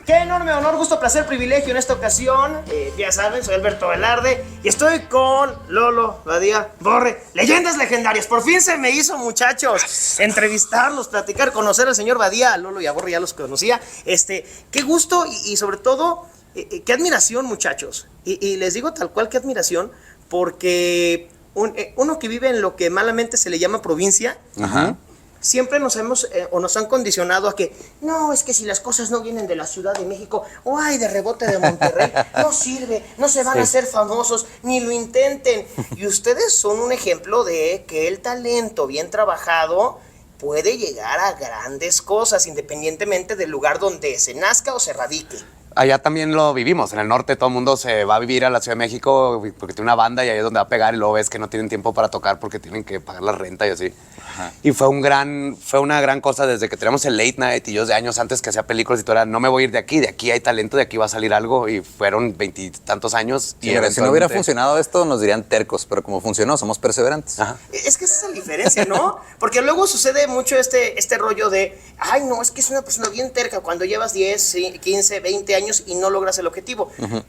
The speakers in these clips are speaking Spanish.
Qué enorme honor, gusto, placer, privilegio en esta ocasión. Ya saben, soy Alberto Velarde y estoy con Lolo Badía Borre. Leyendas legendarias. Por fin se me hizo, muchachos, entrevistarlos, platicar, conocer al señor Badía. Lolo y a Borre ya los conocía. Qué gusto y sobre todo, qué admiración, muchachos. Y les digo tal cual, qué admiración, porque uno que vive en lo que malamente se le llama provincia. Ajá. Siempre nos han condicionado a que, no, es que si las cosas no vienen de la Ciudad de México, o ay, de rebote de Monterrey, no sirve, no se van a hacer famosos, ni lo intenten. Y ustedes son un ejemplo de que el talento bien trabajado puede llegar a grandes cosas, independientemente del lugar donde se nazca o se radique. Allá también lo vivimos. En el norte todo el mundo se va a vivir a la Ciudad de México porque tiene una banda y ahí es donde va a pegar y luego ves que no tienen tiempo para tocar porque tienen que pagar la renta y así. Ajá. Y fue una gran cosa desde que teníamos el Late Night y yo de años antes que hacía películas y todo era, no me voy a ir de aquí hay talento, de aquí va a salir algo y fueron 20 y tantos años. Sí, y si no hubiera funcionado esto nos dirían tercos, pero como funcionó, somos perseverantes. Ajá. Es que esa es la diferencia, ¿no? Porque luego sucede mucho este rollo de, ay, no, es que es una persona bien terca cuando llevas 10, 15, 20 años y no logras el objetivo. Uh-huh.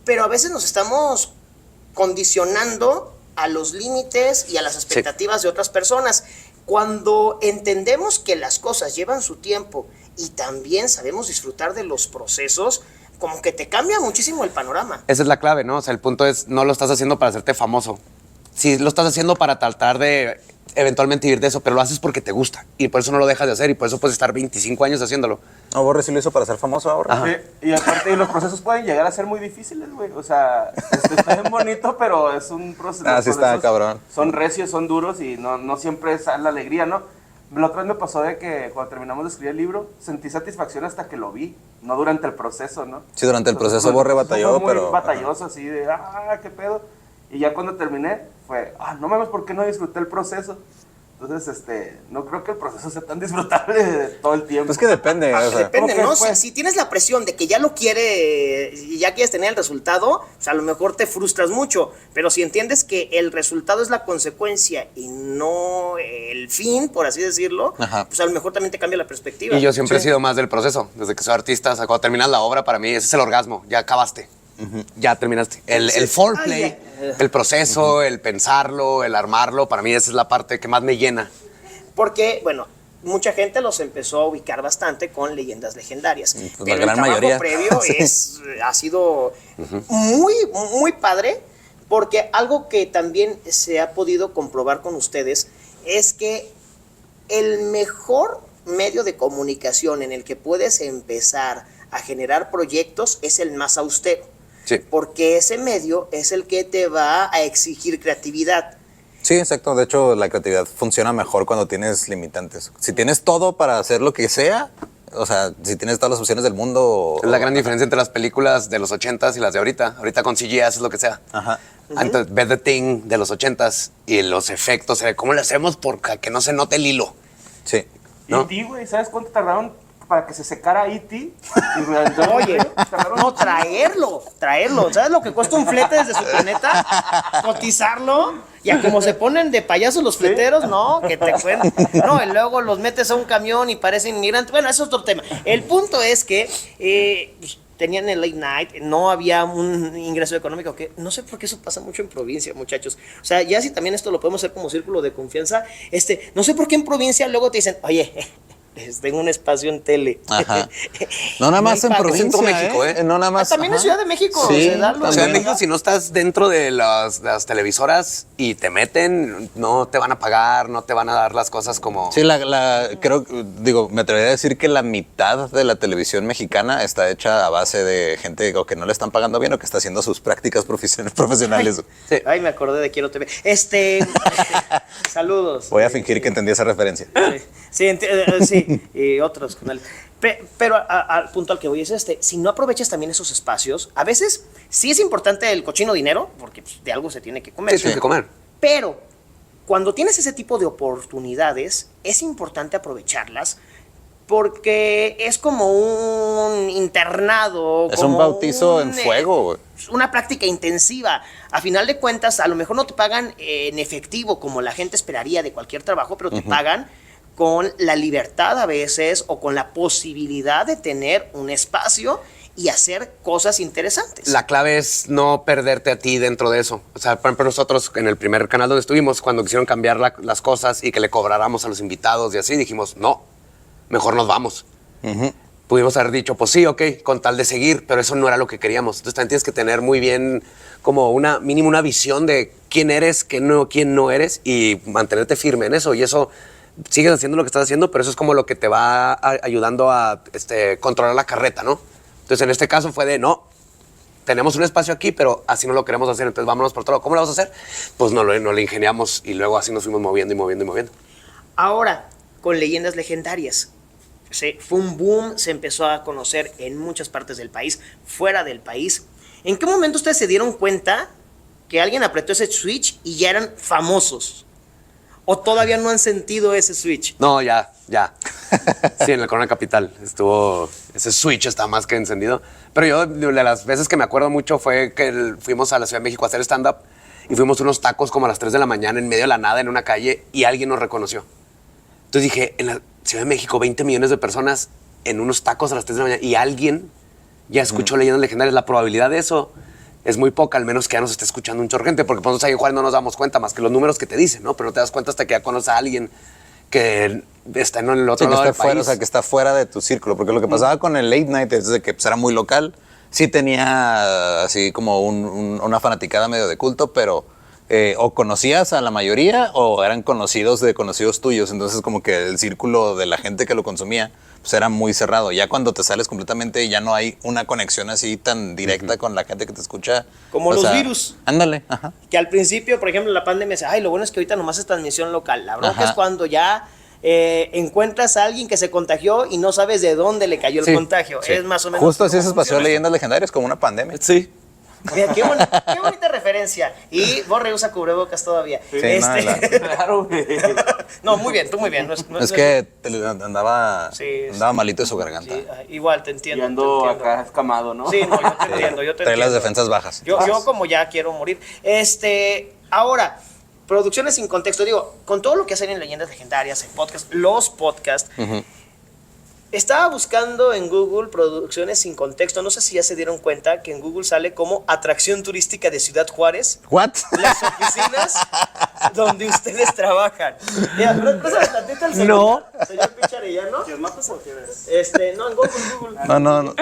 Pero a veces nos estamos condicionando a los límites y a las expectativas de otras personas. Cuando entendemos que las cosas llevan su tiempo y también sabemos disfrutar de los procesos, como que te cambia muchísimo el panorama. Esa es la clave, ¿no? O sea, el punto es, no lo estás haciendo para hacerte famoso. Sí, lo estás haciendo para tratar de eventualmente vivir de eso, pero lo haces porque te gusta y por eso no lo dejas de hacer y por eso puedes estar 25 años haciéndolo. No, Borre sí lo hizo para ser famoso ahora. Sí, y aparte los procesos pueden llegar a ser muy difíciles, güey. O sea, está bien bonito, pero es un proceso. Ah, sí está cabrón. Son recios, son duros y no siempre es la alegría, ¿no? La otra vez me pasó de que cuando terminamos de escribir el libro, sentí satisfacción hasta que lo vi, no durante el proceso, ¿no? Sí, durante el proceso Borre batalló, fue muy pero... batalloso, así de, qué pedo. Y ya cuando terminé, fue, no mames, ¿por qué no disfruté el proceso? Entonces, no creo que el proceso sea tan disfrutable de todo el tiempo. Pues que depende. O sea, depende, ¿no? Si tienes la presión de que ya lo quieres y ya quieres tener el resultado, pues a lo mejor te frustras mucho. Pero si entiendes que el resultado es la consecuencia y no el fin, por así decirlo, ajá, pues a lo mejor también te cambia la perspectiva. Y yo siempre he sido más del proceso. Desde que soy artista, o sea, cuando terminas la obra, para mí ese es el orgasmo. Ya acabaste. Uh-huh. Ya terminaste. El foreplay, el proceso, uh-huh, el pensarlo, el armarlo, para mí esa es la parte que más me llena. Porque, bueno, mucha gente los empezó a ubicar bastante con leyendas legendarias. Pues pero la gran el trabajo mayoría previo ha sido muy, muy padre, porque algo que también se ha podido comprobar con ustedes es que el mejor medio de comunicación en el que puedes empezar a generar proyectos es el más austero. Sí. Porque ese medio es el que te va a exigir creatividad. Sí, exacto. De hecho, la creatividad funciona mejor cuando tienes limitantes. Si tienes todo para hacer lo que sea, o sea, si tienes todas las opciones del mundo... Es la gran diferencia entre las películas de los 80s y las de ahorita. Ahorita con CGI haces lo que sea. Ajá. Entonces, ves The Thing de los 80s y los efectos, ¿cómo le hacemos para que no se note el hilo? Sí. ¿No? Y güey, ¿sabes cuánto tardaron para que se secara E.T.? Oye, no, traerlo. ¿Sabes lo que cuesta un flete desde su planeta? Cotizarlo. Y a como se ponen de payasos los fleteros, ¿no? Que te cuenten. No, y luego los metes a un camión y parecen inmigrantes. Bueno, eso es otro tema. El punto es que tenían el late night, no había un ingreso económico, que no sé por qué eso pasa mucho en provincia, muchachos. O sea, ya si también esto lo podemos hacer como círculo de confianza, no sé por qué en provincia luego te dicen, oye, tengo un espacio en tele. Ajá. No nada más en provincia, México, No nada más. También en Ciudad de México. Sí, en Ciudad de México, si no estás dentro de las televisoras y te meten, no te van a pagar, no te van a dar las cosas como... Sí, me atrevería a decir que la mitad de la televisión mexicana está hecha a base de gente o que no le están pagando bien o que está haciendo sus prácticas profesionales. Sí. Ay, me acordé de Quiero TV. Saludos. Voy a fingir que entendí esa referencia. Sí, y otros canales. Pero al punto al que voy es si no aprovechas también esos espacios, a veces sí es importante el cochino dinero, porque pues, de algo se tiene que comer. Sí, tiene que comer. Pero cuando tienes ese tipo de oportunidades, es importante aprovecharlas, porque es como un internado. Es como un bautizo en fuego, güey. Una práctica intensiva. A final de cuentas, a lo mejor no te pagan en efectivo como la gente esperaría de cualquier trabajo, pero te pagan con la libertad a veces o con la posibilidad de tener un espacio y hacer cosas interesantes. La clave es no perderte a ti dentro de eso. O sea, por ejemplo, nosotros en el primer canal donde estuvimos, cuando quisieron cambiar las cosas y que le cobráramos a los invitados y así, dijimos, no, mejor nos vamos. Pudimos haber dicho, pues sí, ok, con tal de seguir, pero eso no era lo que queríamos. Entonces también tienes que tener muy bien como mínimo una visión de quién eres, quién no eres y mantenerte firme en eso. Y eso, sigues haciendo lo que estás haciendo, pero eso es como lo que te va ayudando a controlar la carreta, ¿no? Entonces en este caso fue de, no, tenemos un espacio aquí, pero así no lo queremos hacer, entonces vámonos por otro lado. ¿Cómo lo vamos a hacer? Pues no lo ingeniamos y luego así nos fuimos moviendo y moviendo y moviendo. Ahora, con Leyendas Legendarias. Fue un boom, se empezó a conocer en muchas partes del país, fuera del país. ¿En qué momento ustedes se dieron cuenta que alguien apretó ese switch y ya eran famosos? ¿O todavía no han sentido ese switch? No, ya. Sí, en el Corona Capital ese switch está más que encendido. Pero yo, de las veces que me acuerdo mucho fue que fuimos a la Ciudad de México a hacer stand-up y fuimos unos tacos como a las 3 de la mañana en medio de la nada en una calle y alguien nos reconoció. Entonces dije, en la Ciudad de México, 20 millones de personas en unos tacos a las 3 de la mañana y alguien ya escuchó Leyendas Legendarias. La probabilidad de eso es muy poca, al menos que ya nos esté escuchando un chorro de gente, porque nosotros ahí en Juárez no nos damos cuenta más que los números que te dicen, ¿no? Pero no te das cuenta hasta que ya conoces a alguien que está en el otro lado del país. Fuera, o sea, que está fuera de tu círculo, porque lo que pasaba con el late night es de que pues, era muy local, sí tenía así como una fanaticada medio de culto, pero o conocías a la mayoría o eran conocidos de conocidos tuyos, entonces como que el círculo de la gente que lo consumía pues era muy cerrado. Ya cuando te sales completamente ya no hay una conexión así tan directa con la gente que te escucha. Como los virus. Ándale, ajá. Que al principio, por ejemplo, la pandemia dice, ay, lo bueno es que ahorita nomás es transmisión local. La bronca es cuando ya encuentras a alguien que se contagió y no sabes de dónde le cayó el contagio. Sí. Es más o menos. Justo así se pasó Leyendas Legendarias, como una pandemia. Sí. Mira, qué bonita referencia. Y Borre usa cubrebocas todavía. Sí, Claro, güey. No, muy bien, tú muy bien. Es que andaba malito de su garganta. Sí, igual, te entiendo. Y ando te entiendo. acá escamado, ¿no? Sí, no, yo te entiendo, yo te Trae entiendo. las defensas bajas. Yo como ya quiero morir. Ahora, producciones sin contexto. Digo, con todo lo que hacen en Leyendas Legendarias, en podcast, los podcasts, estaba buscando en Google producciones sin contexto. No sé si ya se dieron cuenta que en Google sale como atracción turística de Ciudad Juárez. ¿What? Las oficinas donde ustedes trabajan. Mira, pásame tantito el No. señor Picha Arellano. No, en Google. No.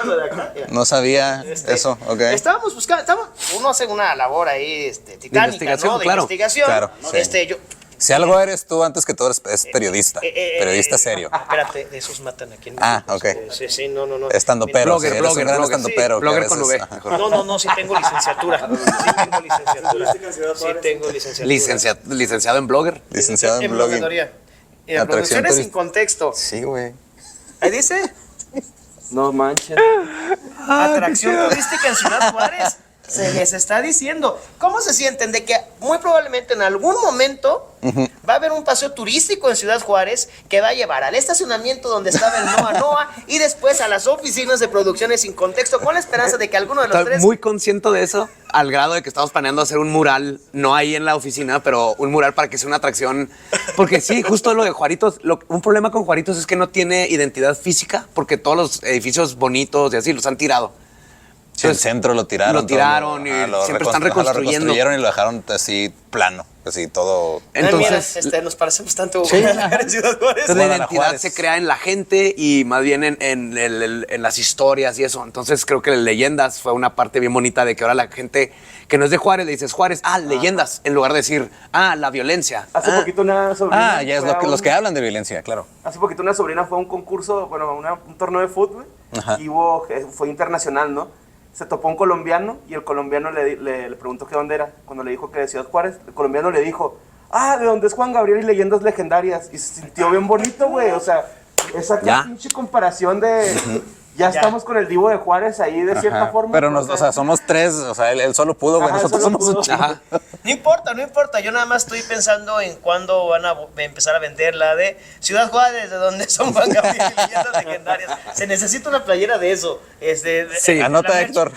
Lo de acá, mira. No sabía eso, ok. Estábamos buscando, uno hace una labor ahí titánica, investigación, ¿no? De claro. investigación. Claro, ¿no? sí. Yo, Si algo eres tú, antes que todo, es periodista. Periodista serio. Espérate, de esos matan aquí en Ah, México. ok. Sí, no. Estando pero. Blogger, Eres un gran blogger, estandopero, sí, que blogger a con veces- V. ajá. No, sí tengo licenciatura. Sí tengo licenciatura. Licenciado en blogger. Licenciado en blogging. bloguería. Atracción Producciones sin turística. contexto. Sí, güey. Ahí dice, No manches. atracción turística en Ciudad Juárez. Se les está diciendo. ¿Cómo se sienten de que muy probablemente en algún momento va a haber un paseo turístico en Ciudad Juárez que va a llevar al estacionamiento donde estaba el Noa Noa y después a las oficinas de producciones sin contexto con la esperanza de que alguno de los Estoy tres... muy consciente de eso, al grado de que estamos planeando hacer un mural, no ahí en la oficina, pero un mural para que sea una atracción. Porque sí, justo lo de Juaritos, un problema con Juaritos es que no tiene identidad física, porque todos los edificios bonitos y así los han tirado. Sí, el centro lo tiraron. Lo tiraron y siempre están Lo reconstruyendo. reconstruyeron y lo dejaron así plano, así todo. Entonces, Mira, nos parecemos tanto Sí. en Ciudad Juárez. entonces la Guadalajara identidad Juárez. se crea en la gente y más bien en las historias y eso. Entonces creo que Leyendas fue una parte bien bonita de que ahora la gente que no es de Juárez le dices Juárez, Leyendas, en lugar de decir, la violencia. Hace poquito una sobrina. Ah, ya es fue a los que hablan de violencia, claro. Hace poquito una sobrina fue a un concurso, bueno, un torneo de fútbol. Ajá. Y fue internacional, ¿no? Se topó un colombiano y el colombiano le preguntó que dónde era. Cuando le dijo que de Ciudad Juárez, el colombiano le dijo, ¿de dónde es Juan Gabriel y Leyendas Legendarias? Y se sintió bien bonito, güey. O sea, esa Ya. pinche comparación de... Ya estamos con el Divo de Juárez ahí de cierta Ajá. forma. Pero somos tres, o sea, él solo pudo, güey. Ajá, Nosotros solo somos pudo. un chingo. Ajá. No importa. Yo nada más estoy pensando en cuándo van a empezar a vender la de Ciudad Juárez, de donde son Juan Gabriel y Leyendas Legendarias. Se necesita una playera de eso. Sí. Anota, la merch. Héctor.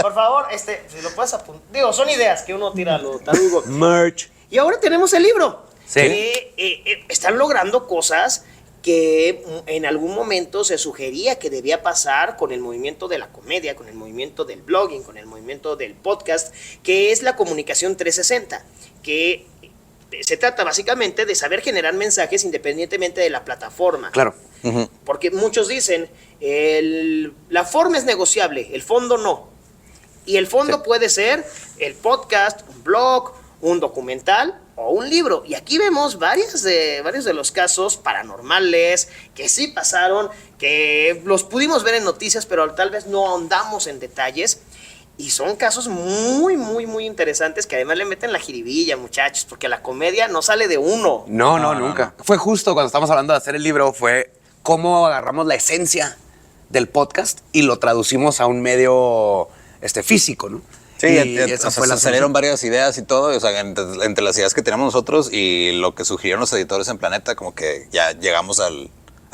Por favor, si lo puedes apuntar. Digo, son ideas que uno tira a lo tarugo. Merch. Y ahora tenemos el libro. Sí. que están logrando cosas que en algún momento se sugería que debía pasar con el movimiento de la comedia, con el movimiento del blogging, con el movimiento del podcast, que es la comunicación 360, que se trata básicamente de saber generar mensajes independientemente de la plataforma. Claro. Porque muchos dicen, la forma es negociable, el fondo no. Y el fondo puede ser el podcast, un blog, un documental o un libro. Y aquí vemos varios de los casos paranormales que sí pasaron, que los pudimos ver en noticias, pero tal vez no ahondamos en detalles. Y son casos muy, muy, muy interesantes que además le meten la jiribilla, muchachos, porque la comedia no sale de uno. No, nunca. Fue justo cuando estábamos hablando de hacer el libro, fue cómo agarramos la esencia del podcast y lo traducimos a un medio físico, ¿no? Sí, y esa fue la salieron varias ideas y todo, o sea, entre las ideas que teníamos nosotros y lo que sugirieron los editores en Planeta, como que ya llegamos a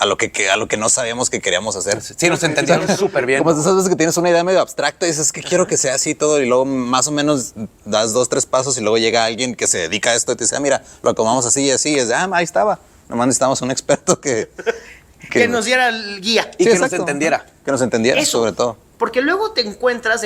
lo que no sabíamos que queríamos hacer. Sí, nos entendieron súper bien. Como esas veces que tienes una idea medio abstracta y dices que quiero que sea así todo y luego más o menos das 2, 3 pasos y luego llega alguien que se dedica a esto y te dice, mira, lo acomodamos así y así, y es de, ahí estaba. Nomás necesitamos un experto que nos diera el guía. Y Sí, que nos exacto. entendiera. Que nos entendiera, Eso. sobre todo. Porque luego te encuentras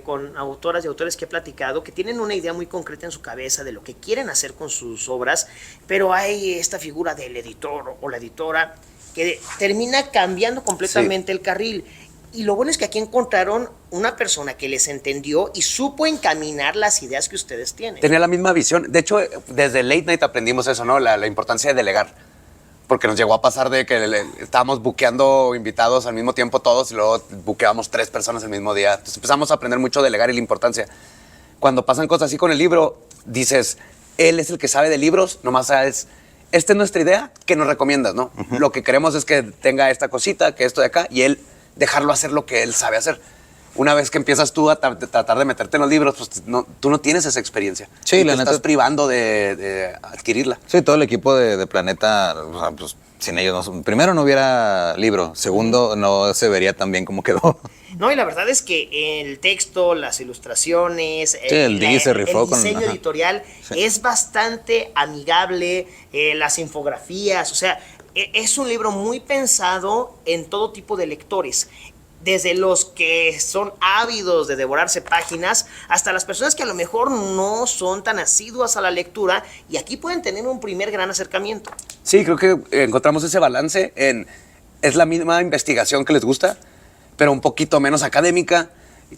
con autoras y autores que he platicado que tienen una idea muy concreta en su cabeza de lo que quieren hacer con sus obras, pero hay esta figura del editor o la editora que termina cambiando completamente el carril. Y lo bueno es que aquí encontraron una persona que les entendió y supo encaminar las ideas que ustedes tienen. Tenía la misma visión. De hecho, desde Late Night aprendimos eso, ¿no? La importancia de delegar. Porque nos llegó a pasar de que estábamos buqueando invitados al mismo tiempo todos y luego buqueábamos 3 personas el mismo día. Entonces empezamos a aprender mucho a delegar y la importancia. Cuando pasan cosas así con el libro, dices, él es el que sabe de libros, nomás sabes, esta es nuestra idea, ¿qué nos recomiendas, no? Lo que queremos es que tenga esta cosita, que esto de acá, y él dejarlo hacer lo que él sabe hacer. Una vez que empiezas tú a tratar de meterte en los libros, pues tú no tienes esa experiencia. Sí, y la te neta- estás privando de adquirirla. Sí, todo el equipo de Planeta, o sea, pues, sin ellos, primero no hubiera libro, segundo no se vería tan bien como quedó. No, y la verdad es que el texto, las ilustraciones, el Digi se rifó el con- diseño ajá. editorial Sí. es bastante amigable, las infografías, o sea, es un libro muy pensado en todo tipo de lectores. Desde los que son ávidos de devorarse páginas hasta las personas que a lo mejor no son tan asiduas a la lectura y aquí pueden tener un primer gran acercamiento. Sí, creo que encontramos ese balance en... Es la misma investigación que les gusta, pero un poquito menos académica.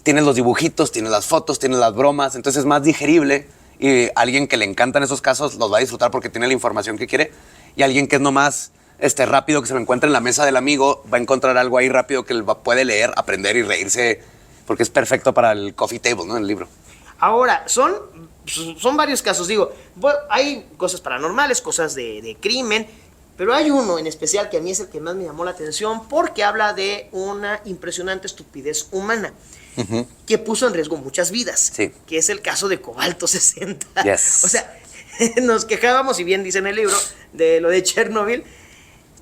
Tienes los dibujitos, tienes las fotos, tienes las bromas, entonces es más digerible y alguien que le encantan esos casos los va a disfrutar porque tiene la información que quiere y alguien que es nomás rápido, que se lo encuentra en la mesa del amigo, va a encontrar algo ahí rápido que él puede leer, aprender y reírse porque es perfecto para el coffee table, ¿no? El libro. Ahora, son varios casos, digo, hay cosas paranormales, cosas de crimen, pero hay uno en especial que a mí es el que más me llamó la atención porque habla de una impresionante estupidez humana que puso en riesgo muchas vidas, Sí. que es el caso de Cobalto 60. Yes. O sea, nos quejábamos, y bien dice en el libro, de lo de Chernobyl,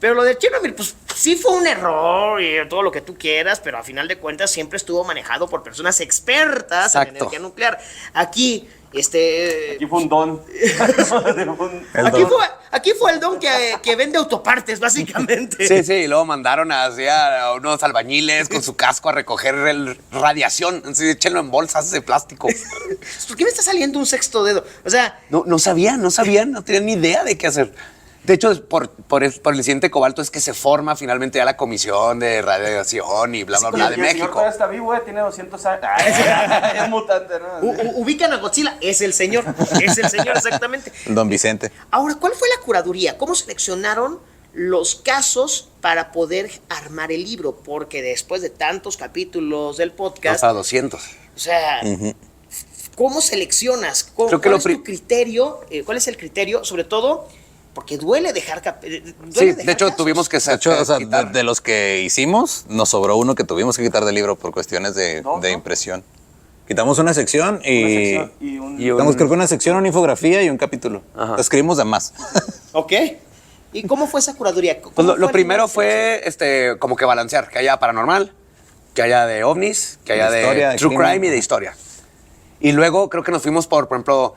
pero lo de Chernobyl, pues sí fue un error y todo lo que tú quieras, pero a final de cuentas siempre estuvo manejado por personas expertas en Exacto. energía nuclear. Aquí, Aquí fue un don. aquí fue el don que vende autopartes, básicamente. Sí, sí, y luego mandaron a unos albañiles con su casco a recoger radiación, así, échenlo en bolsas de plástico. ¿Por qué me está saliendo un sexto dedo? O sea, No sabían, no tenían ni idea de qué hacer. De hecho, por el incidente de Cobalto es que se forma finalmente ya la comisión de radiación y bla, bla, bla de Y el señor México. todavía está vivo, tiene 200 años. Ay, es mutante, ¿no? ubican a Godzilla, es el señor exactamente. Don Vicente. Ahora, ¿cuál fue la curaduría? ¿Cómo seleccionaron los casos para poder armar el libro? Porque después de tantos capítulos del podcast, Para 200. o sea, ¿cómo seleccionas? Creo que ¿Cuál lo es tu criterio? ¿Cuál es el criterio? Sobre todo, porque duele dejar Sí, de hecho, tuvimos que De hecho, o sea, quitar. de los que hicimos, nos sobró uno que tuvimos que quitar del libro por cuestiones de impresión. Quitamos una sección y... Una sección y un- Quitamos, creo que una sección, una infografía y un capítulo. Ajá. Escribimos de más. Ok. ¿Y cómo fue esa curaduría? ¿Cómo Pues lo fue primero la fue como que balancear, que haya paranormal, que haya de ovnis, que haya De historia, de de true crimen. crime y de historia. Y luego creo que nos fuimos por ejemplo,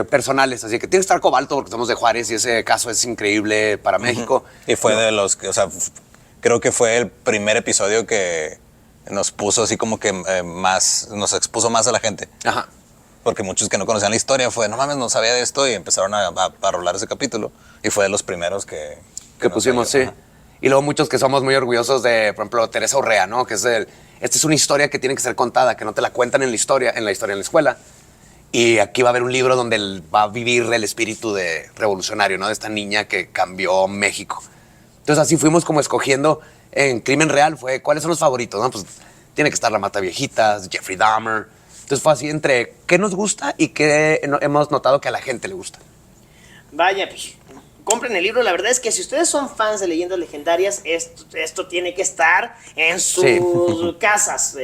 personales. Así que tiene que estar Cobalto porque somos de Juárez y ese caso es increíble para México. Y fue de los que, o sea, creo que fue el primer episodio que nos puso así como que nos expuso más a la gente. Ajá. Porque muchos que no conocían la historia fue, no mames, no sabía de esto y empezaron a rolar ese capítulo. Y fue de los primeros que pusimos, sí. Ajá. Y luego muchos que somos muy orgullosos de, por ejemplo, Teresa Urrea, ¿no? Que esta es una historia que tiene que ser contada, que no te la cuentan en la historia en la escuela. Y aquí va a haber un libro donde va a vivir el espíritu revolucionario, ¿no? De esta niña que cambió México. Entonces así fuimos como escogiendo en Crimen Real, ¿cuáles son los favoritos? ¿No? Pues tiene que estar La Mataviejitas, Jeffrey Dahmer. Entonces fue así entre qué nos gusta y qué hemos notado que a la gente le gusta. Vaya, pues compren el libro. La verdad es que si ustedes son fans de leyendas legendarias, esto tiene que estar en sus casas,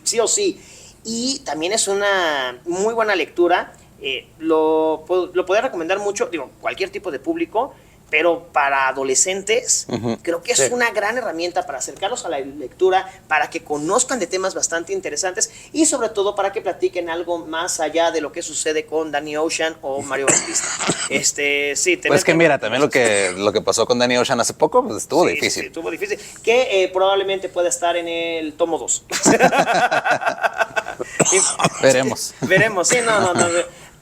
sí o sí. Y también es una muy buena lectura. Lo podría recomendar mucho, digo, cualquier tipo de público, pero para adolescentes creo que es una gran herramienta para acercarlos a la lectura, para que conozcan de temas bastante interesantes y sobre todo para que platiquen algo más allá de lo que sucede con Danny Ocean o Mario Bautista. Sí, pues que mira, también lo que pasó con Danny Ocean hace poco, pues estuvo difícil. Sí, estuvo difícil. Que probablemente pueda estar en el tomo 2. Veremos. Veremos, sí, no.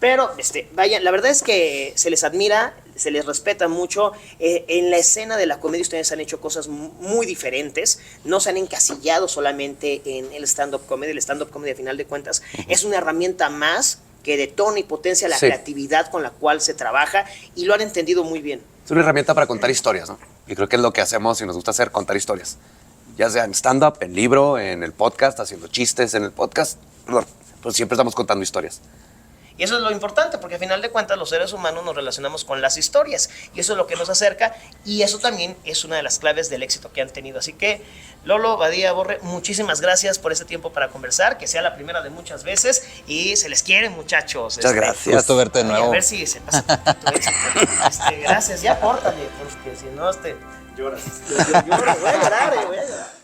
Pero, vaya, la verdad es que se les admira, se les respeta mucho. En la escena de la comedia ustedes han hecho cosas muy diferentes. No se han encasillado solamente en el stand-up comedy. El stand-up comedy, a final de cuentas, es una herramienta más que detona y potencia la creatividad con la cual se trabaja y lo han entendido muy bien. Es una herramienta para contar historias, ¿no? Y creo que es lo que hacemos y nos gusta hacer, contar historias. Ya sea en stand-up, en libro, en el podcast, haciendo chistes en el podcast. Pues siempre estamos contando historias. Y eso es lo importante, porque al final de cuentas los seres humanos nos relacionamos con las historias y eso es lo que nos acerca y eso también es una de las claves del éxito que han tenido. Así que, Lolo, Badía, Borre, muchísimas gracias por este tiempo para conversar, que sea la primera de muchas veces y se les quiere, muchos. Muchas gracias. Gusto verte de nuevo. A ver si se pasa un poquito éxito. Gracias, ya pórtale, porque si no, lloras. Yo lloro, voy a llorar.